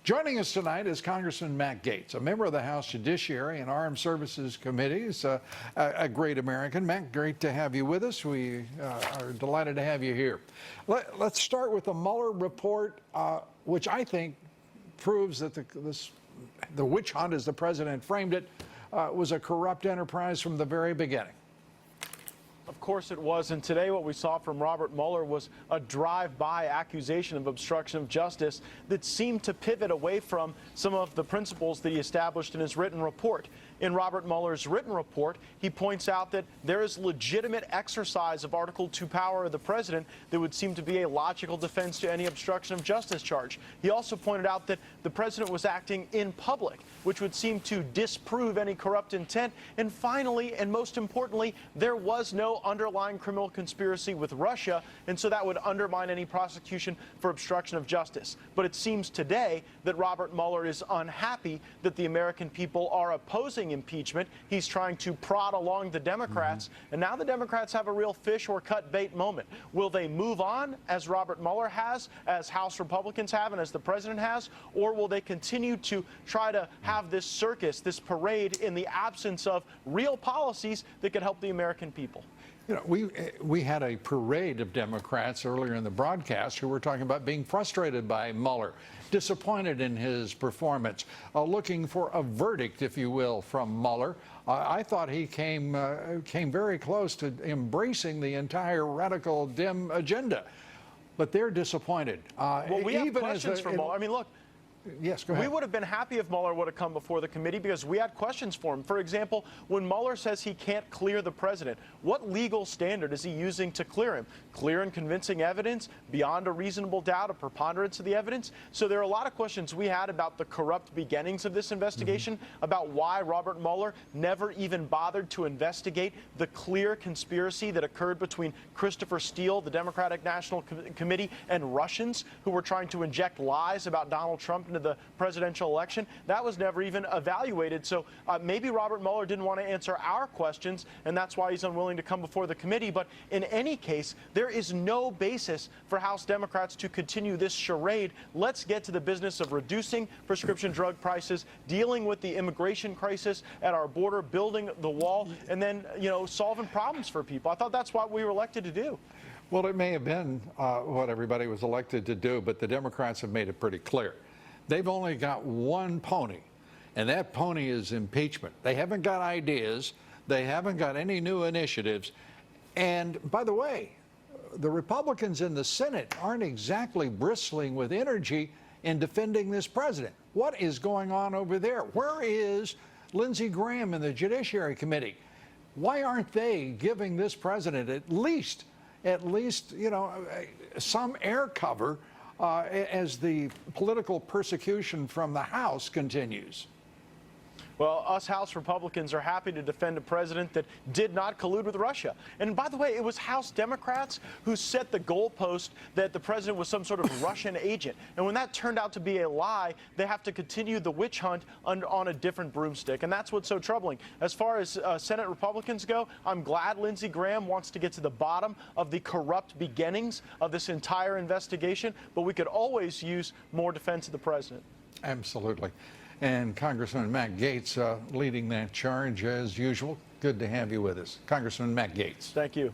Joining us tonight is Congressman Matt Gaetz, a member of the House Judiciary and Armed Services Committees, a great American. Matt, great to have you with us. We are delighted to have you here. Let's start with the Mueller report, which I think proves that the witch hunt, as the president framed it, was a corrupt enterprise from the very beginning. Of course it was, and today what we saw from Robert Mueller was a drive-by accusation of obstruction of justice that seemed to pivot away from some of the principles that he established in his written report. In Robert Mueller's written report, he points out that there is legitimate exercise of Article 2 power of the president that would seem to be a logical defense to any obstruction of justice charge. He also pointed out that the president was acting in public, which would seem to disprove any corrupt intent. And finally, and most importantly, there was no underlying criminal conspiracy with Russia, and so that would undermine any prosecution for obstruction of justice. But it seems today that Robert Mueller is unhappy that the American people are opposing impeachment. He's trying to prod along the Democrats, and now the Democrats have a real fish or cut bait moment. Will they move on, as Robert Mueller has, as House Republicans have, and as the president has, or will they continue to try to have this circus, this parade, in the absence of real policies that could help the American people? You know, we had a parade of Democrats earlier in the broadcast who were talking about being frustrated by Mueller, disappointed in his performance, looking for a verdict, if you will, from Mueller. I thought he came very close to embracing the entire radical Dem agenda, but they're disappointed. Well, we have questions for Mueller. I mean, look. Yes, go ahead. We would have been happy if Mueller would have come before the committee because we had questions for him. For example, when Mueller says he can't clear the president, what legal standard is he using to clear him? Clear and convincing evidence, beyond a reasonable doubt, a preponderance of the evidence? So there are a lot of questions we had about the corrupt beginnings of this investigation, about why Robert Mueller never even bothered to investigate the clear conspiracy that occurred between Christopher Steele, the Democratic National Committee, and Russians who were trying to inject lies about Donald Trump into the presidential election. That was never even evaluated. So maybe Robert Mueller didn't want to answer our questions, and that's why he's unwilling to come before the committee. But in any case, there is no basis for House Democrats to continue this charade. Let's get to the business of reducing prescription drug prices, dealing with the immigration crisis at our border, building the wall, and then, you know, solving problems for people. I thought that's what we were elected to do. Well, it may have been what everybody was elected to do, but the Democrats have made it pretty clear. They've only got one pony, and that pony is impeachment. They haven't got ideas. They haven't got any new initiatives. And by the way, the Republicans in the Senate aren't exactly bristling with energy in defending this president. What is going on over there? Where is Lindsey Graham in the Judiciary Committee? Why aren't they giving this president at least, you know, some air cover as the political persecution from the House continues? Well, us House Republicans are happy to defend a president that did not collude with Russia. And by the way, it was House Democrats who set the goalpost that the president was some sort of Russian agent. And when that turned out to be a lie, they have to continue the witch hunt on a different broomstick. And that's what's so troubling. As far as Senate Republicans go, I'm glad Lindsey Graham wants to get to the bottom of the corrupt beginnings of this entire investigation. But we could always use more defense of the president. Absolutely. And Congressman Matt Gaetz leading that charge as usual. Good to have you with us. Congressman Matt Gaetz. Thank you.